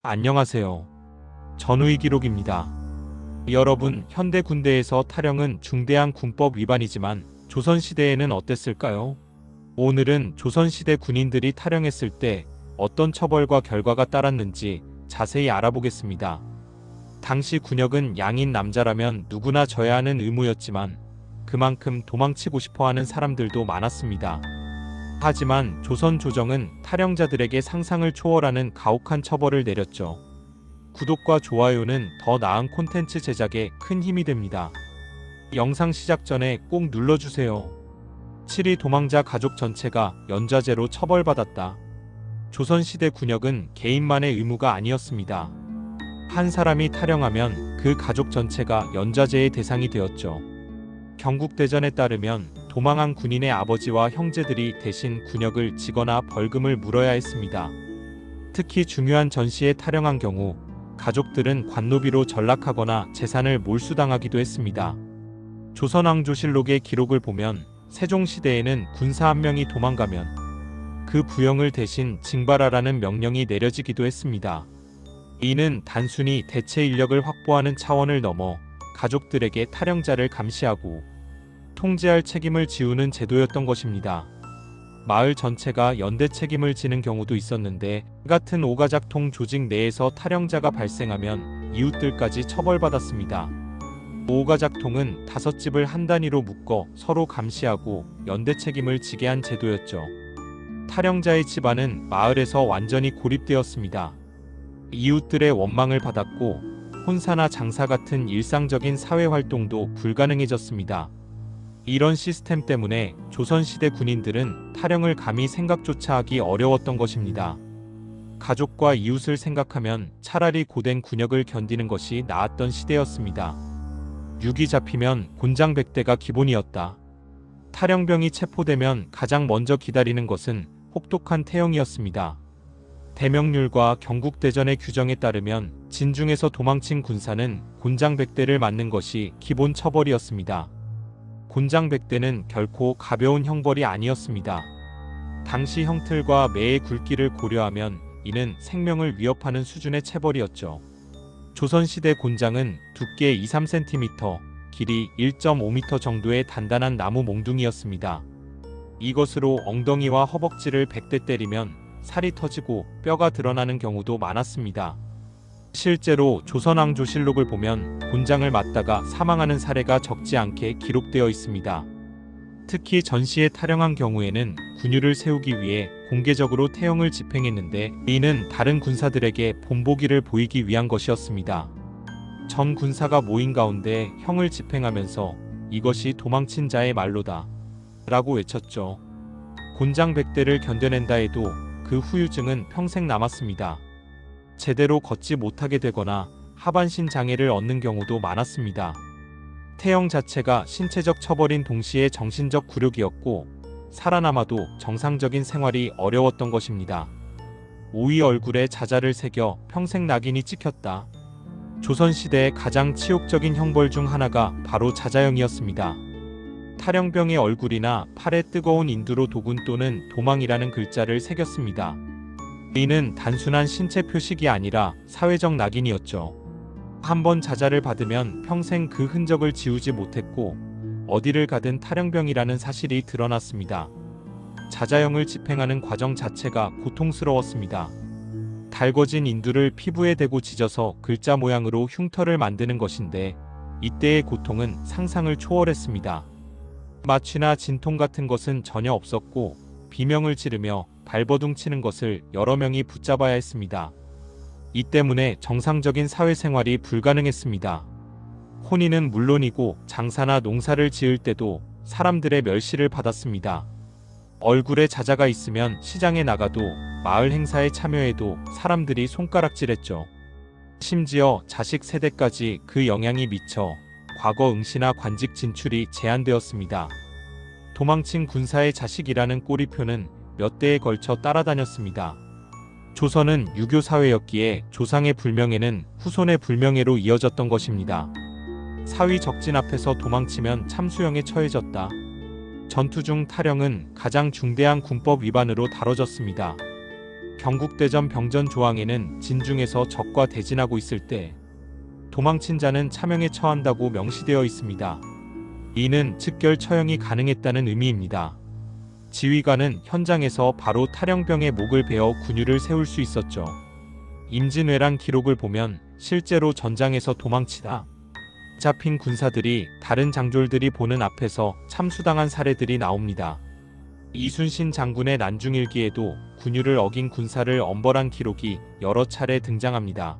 안녕하세요. 전우희 기록입니다. 여러분, 현대 군대에서 탈영은 중대한 군법 위반이지만 조선시대에는 어땠을까요? 오늘은 조선시대 군인들이 탈영했을 때 어떤 처벌과 결과가 따랐는지 자세히 알아보겠습니다. 당시 군역은 양인 남자라면 누구나 져야 하는 의무였지만 그만큼 도망치고 싶어하는 사람들도 많았습니다. 하지만 조선 조정은 탈영자들에게 상상을 초월하는 가혹한 처벌을 내렸죠. 구독과 좋아요는 더 나은 콘텐츠 제작에 큰 힘이 됩니다. 영상 시작 전에 꼭 눌러주세요. 7위 도망자 가족 전체가 연좌제로 처벌받았다. 조선시대 군역은 개인만의 의무가 아니었습니다. 한 사람이 탈영하면 그 가족 전체가 연좌제의 대상이 되었죠. 경국대전에 따르면 도망한 군인의 아버지와 형제들이 대신 군역을 지거나 벌금을 물어야 했습니다. 특히 중요한 전시에 탈영한 경우 가족들은 관노비로 전락하거나 재산을 몰수당하기도 했습니다. 조선왕조실록의 기록을 보면 세종시대에는 군사 한 명이 도망가면 그 부영을 대신 징발하라는 명령이 내려지기도 했습니다. 이는 단순히 대체 인력을 확보하는 차원을 넘어 가족들에게 탈영자를 감시하고 통제할 책임을 지우는 제도였던 것입니다. 마을 전체가 연대 책임을 지는 경우도 있었는데 같은 오가작통 조직 내에서 탈영자가 발생하면 이웃들까지 처벌받았습니다. 오가작통은 5집을 한 단위로 묶어 서로 감시하고 연대 책임을 지게 한 제도였죠. 탈영자의 집안은 마을에서 완전히 고립되었습니다. 이웃들의 원망을 받았고 혼사나 장사 같은 일상적인 사회활동도 불가능해졌습니다. 이런 시스템 때문에 조선시대 군인들은 탈영을 감히 생각조차 하기 어려웠던 것입니다. 가족과 이웃을 생각하면 차라리 고된 군역을 견디는 것이 나았던 시대였습니다. 육이 잡히면 곤장백대가 기본이었다. 탈영병이 체포되면 가장 먼저 기다리는 것은 혹독한 태형이었습니다. 대명률과 경국대전의 규정에 따르면 진중에서 도망친 군사는 곤장백대를 맞는 것이 기본 처벌이었습니다. 곤장백대는 결코 가벼운 형벌이 아니었습니다. 당시 형틀과 매의 굵기를 고려하면 이는 생명을 위협하는 수준의 체벌이었죠. 조선시대 곤장은 두께 2-3cm, 길이 1.5m 정도의 단단한 나무 몽둥이였습니다. 이것으로 엉덩이와 허벅지를 100대 때리면 살이 터지고 뼈가 드러나는 경우도 많았습니다. 실제로 조선왕조실록을 보면 곤장을 맞다가 사망하는 사례가 적지 않게 기록되어 있습니다. 특히 전시에 탈영한 경우에는 군유를 세우기 위해 공개적으로 태형을 집행했는데 이는 다른 군사들에게 본보기를 보이기 위한 것이었습니다. 전 군사가 모인 가운데 형을 집행하면서 이것이 도망친 자의 말로다 라고 외쳤죠. 곤장백대를 견뎌낸다 해도 그 후유증은 평생 남았습니다. 제대로 걷지 못하게 되거나 하반신 장애를 얻는 경우도 많았습니다. 태형 자체가 신체적 처벌인 동시에 정신적 굴욕이었고 살아남아도 정상적인 생활이 어려웠던 것입니다. 오이 얼굴에 자자를 새겨 평생 낙인이 찍혔다. 조선시대의 가장 치욕적인 형벌 중 하나가 바로 자자형이었습니다. 탈영병의 얼굴이나 팔에 뜨거운 인두로 도군 또는 도망이라는 글자를 새겼습니다. 이는 단순한 신체 표식이 아니라 사회적 낙인이었죠. 한번 자자를 받으면 평생 그 흔적을 지우지 못했고 어디를 가든 탈영병이라는 사실이 드러났습니다. 자자형을 집행하는 과정 자체가 고통스러웠습니다. 달궈진 인두를 피부에 대고 지져서 글자 모양으로 흉터를 만드는 것인데 이때의 고통은 상상을 초월했습니다. 마취나 진통 같은 것은 전혀 없었고 비명을 지르며 발버둥 치는 것을 여러 명이 붙잡아야 했습니다. 이 때문에 정상적인 사회생활이 불가능했습니다. 혼인은 물론이고 장사나 농사를 지을 때도 사람들의 멸시를 받았습니다. 얼굴에 자자가 있으면 시장에 나가도 마을 행사에 참여해도 사람들이 손가락질했죠. 심지어 자식 세대까지 그 영향이 미쳐 과거 응시나 관직 진출이 제한되었습니다. 도망친 군사의 자식이라는 꼬리표는 몇 대에 걸쳐 따라다녔습니다. 조선은 유교 사회였기에 조상의 불명예는 후손의 불명예로 이어졌던 것입니다. 사위 적진 앞에서 도망치면 참수형에 처해졌다. 전투 중 탈영은 가장 중대한 군법 위반으로 다뤄졌습니다. 경국대전 병전 조항에는 진중에서 적과 대진하고 있을 때 도망친 자는 차명에 처한다고 명시되어 있습니다. 이는 즉결 처형이 가능했다는 의미입니다. 지휘관은 현장에서 바로 탈영병의 목을 베어 군유를 세울 수 있었죠. 임진왜란 기록을 보면 실제로 전장에서 도망치다 잡힌 군사들이 다른 장졸들이 보는 앞에서 참수당한 사례들이 나옵니다. 이순신 장군의 난중일기에도 군유를 어긴 군사를 엄벌한 기록이 여러 차례 등장합니다.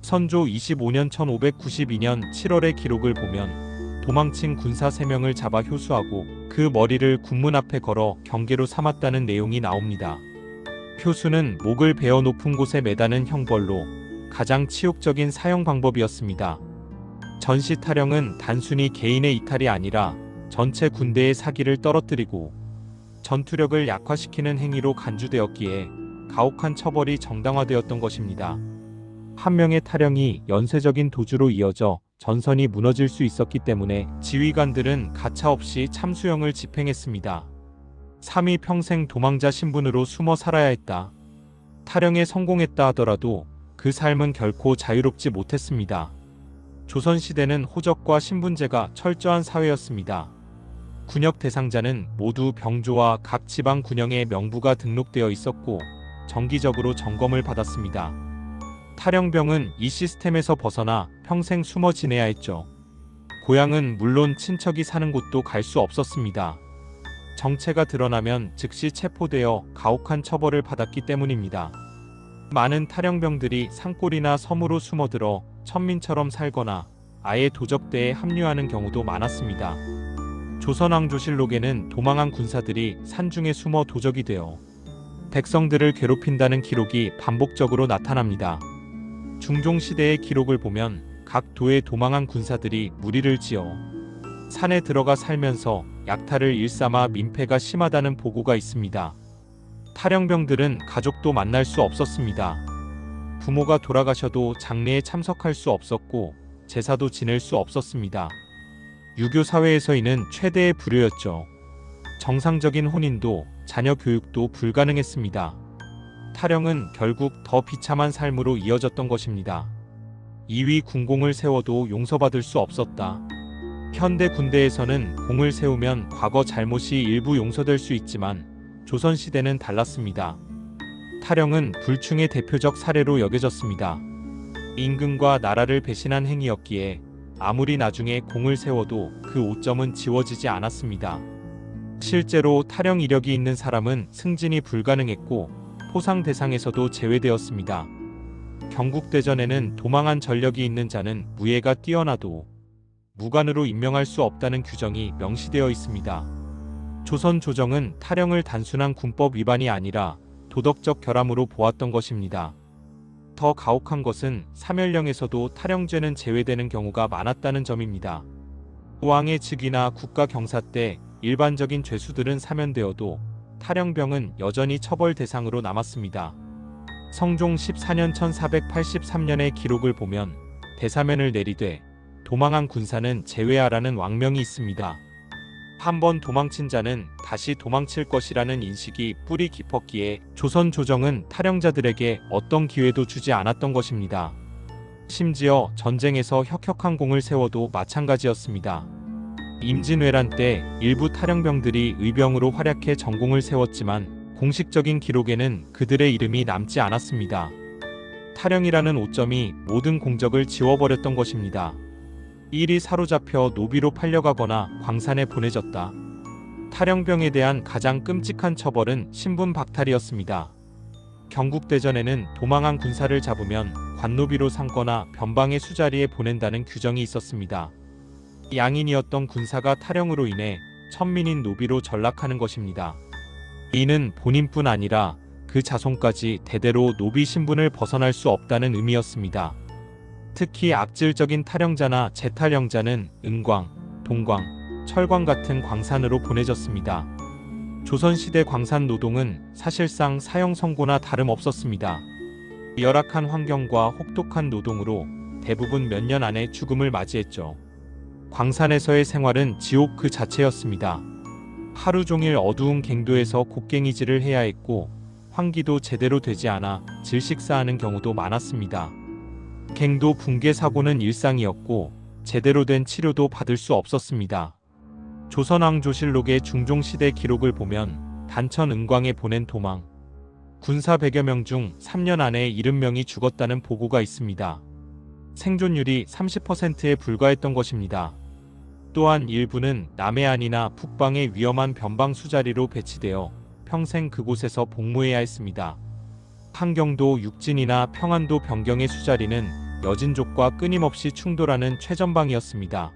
선조 25년 1592년 7월의 기록을 보면 도망친 군사 3명을 잡아 효수하고 그 머리를 군문 앞에 걸어 경계로 삼았다는 내용이 나옵니다. 효수는 목을 베어 높은 곳에 매다는 형벌로 가장 치욕적인 사형 방법이었습니다. 전시 탈영은 단순히 개인의 이탈이 아니라 전체 군대의 사기를 떨어뜨리고 전투력을 약화시키는 행위로 간주되었기에 가혹한 처벌이 정당화되었던 것입니다. 한 명의 탈영이 연쇄적인 도주로 이어져 전선이 무너질 수 있었기 때문에 지휘관들은 가차없이 참수형을 집행했습니다. 3위 평생 도망자 신분으로 숨어 살아야 했다. 탈영에 성공했다 하더라도 그 삶은 결코 자유롭지 못했습니다. 조선시대는 호적과 신분제가 철저한 사회였습니다. 군역 대상자는 모두 병조와 각 지방 군영에 명부가 등록되어 있었고 정기적으로 점검을 받았습니다. 탈영병은 이 시스템에서 벗어나 평생 숨어 지내야 했죠. 고향은 물론 친척이 사는 곳도 갈 수 없었습니다. 정체가 드러나면 즉시 체포되어 가혹한 처벌을 받았기 때문입니다. 많은 탈영병들이 산골이나 섬으로 숨어들어 천민처럼 살거나 아예 도적대에 합류하는 경우도 많았습니다. 조선왕조실록에는 도망한 군사들이 산중에 숨어 도적이 되어 백성들을 괴롭힌다는 기록이 반복적으로 나타납니다. 중종시대의 기록을 보면 각 도에 도망한 군사들이 무리를 지어 산에 들어가 살면서 약탈을 일삼아 민폐가 심하다는 보고가 있습니다. 탈영병들은 가족도 만날 수 없었습니다. 부모가 돌아가셔도 장례에 참석할 수 없었고 제사도 지낼 수 없었습니다. 유교 사회에서 이는 최대의 불효였죠. 정상적인 혼인도 자녀 교육도 불가능했습니다. 탈영은 결국 더 비참한 삶으로 이어졌던 것입니다. 2위 군공을 세워도 용서받을 수 없었다. 현대 군대에서는 공을 세우면 과거 잘못이 일부 용서될 수 있지만 조선시대는 달랐습니다. 탈영은 불충의 대표적 사례로 여겨졌습니다. 임금과 나라를 배신한 행위였기에 아무리 나중에 공을 세워도 그 오점은 지워지지 않았습니다. 실제로 탈영 이력이 있는 사람은 승진이 불가능했고 포상 대상에서도 제외되었습니다. 경국대전에는 도망한 전력이 있는 자는 무예가 뛰어나도 무관으로 임명할 수 없다는 규정이 명시되어 있습니다. 조선 조정은 탈영을 단순한 군법 위반이 아니라 도덕적 결함으로 보았던 것입니다. 더 가혹한 것은 사면령에서도 탈영죄는 제외되는 경우가 많았다는 점입니다. 왕의 즉위나 국가 경사 때 일반적인 죄수들은 사면되어도 탈영병은 여전히 처벌 대상으로 남았습니다. 성종 14년 1483년의 기록을 보면 대사면을 내리되 도망한 군사는 제외하라는 왕명이 있습니다. 한번 도망친 자는 다시 도망칠 것이라는 인식이 뿌리 깊었기에 조선 조정은 탈영자들에게 어떤 기회도 주지 않았던 것입니다. 심지어 전쟁에서 혁혁한 공을 세워도 마찬가지였습니다. 임진왜란 때 일부 탈영병들이 의병으로 활약해 전공을 세웠지만 공식적인 기록에는 그들의 이름이 남지 않았습니다. 탈영이라는 오점이 모든 공적을 지워버렸던 것입니다. 일이 사로잡혀 노비로 팔려가거나 광산에 보내졌다. 탈영병에 대한 가장 끔찍한 처벌은 신분 박탈이었습니다. 경국대전에는 도망한 군사를 잡으면 관노비로 삼거나 변방의 수자리에 보낸다는 규정이 있었습니다. 양인이었던 군사가 탈영으로 인해 천민인 노비로 전락하는 것입니다. 이는 본인뿐 아니라 그 자손까지 대대로 노비 신분을 벗어날 수 없다는 의미였습니다. 특히 악질적인 탈영자나 재탈영자는 은광, 동광, 철광 같은 광산으로 보내졌습니다. 조선시대 광산 노동은 사실상 사형 선고나 다름없었습니다. 열악한 환경과 혹독한 노동으로 대부분 몇 년 안에 죽음을 맞이했죠. 광산에서의 생활은 지옥 그 자체였습니다. 하루 종일 어두운 갱도에서 곡괭이질을 해야 했고 환기도 제대로 되지 않아 질식사하는 경우도 많았습니다. 갱도 붕괴 사고는 일상이었고 제대로 된 치료도 받을 수 없었습니다. 조선왕조실록의 중종시대 기록을 보면 단천 은광에 보낸 도망, 군사 100여 명 중 3년 안에 70명이 죽었다는 보고가 있습니다. 생존율이 30%에 불과했던 것입니다. 또한 일부는 남해안이나 북방의 위험한 변방 수자리로 배치되어 평생 그곳에서 복무해야 했습니다. 함경도 육진이나 평안도 변경의 수자리는 여진족과 끊임없이 충돌하는 최전방이었습니다.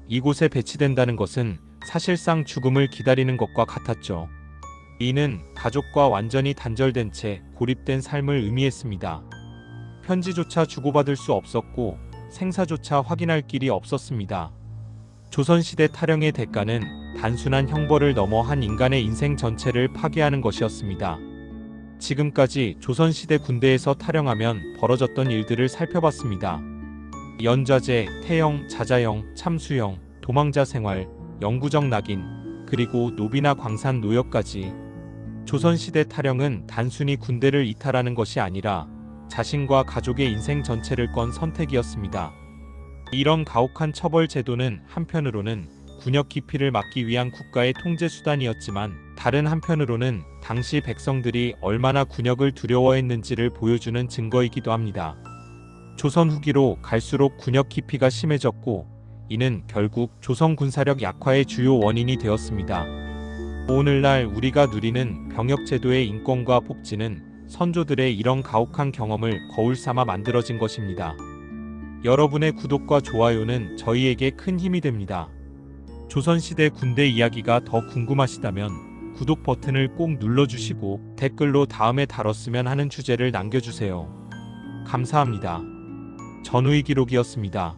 이곳에 배치된다는 것은 사실상 죽음을 기다리는 것과 같았죠. 이는 가족과 완전히 단절된 채 고립된 삶을 의미했습니다. 편지조차 주고받을 수 없었고 생사조차 확인할 길이 없었습니다. 조선시대 탈영의 대가는 단순한 형벌을 넘어 한 인간의 인생 전체를 파괴하는 것이었습니다. 지금까지 조선시대 군대에서 탈영하면 벌어졌던 일들을 살펴봤습니다. 연좌제, 태영, 자자영, 참수영, 도망자 생활, 영구적 낙인, 그리고 노비나 광산 노역까지. 조선시대 탈영은 단순히 군대를 이탈하는 것이 아니라 자신과 가족의 인생 전체를 건 선택이었습니다. 이런 가혹한 처벌 제도는 한편으로는 군역 기피를 막기 위한 국가의 통제 수단이었지만 다른 한편으로는 당시 백성들이 얼마나 군역을 두려워했는지를 보여주는 증거이기도 합니다. 조선 후기로 갈수록 군역 기피가 심해졌고 이는 결국 조선 군사력 약화의 주요 원인이 되었습니다. 오늘날 우리가 누리는 병역제도의 인권과 복지는 선조들의 이런 가혹한 경험을 거울 삼아 만들어진 것입니다. 여러분의 구독과 좋아요는 저희에게 큰 힘이 됩니다. 조선시대 군대 이야기가 더 궁금하시다면 구독 버튼을 꼭 눌러주시고 댓글로 다음에 다뤘으면 하는 주제를 남겨주세요. 감사합니다. 전우의 기록이었습니다.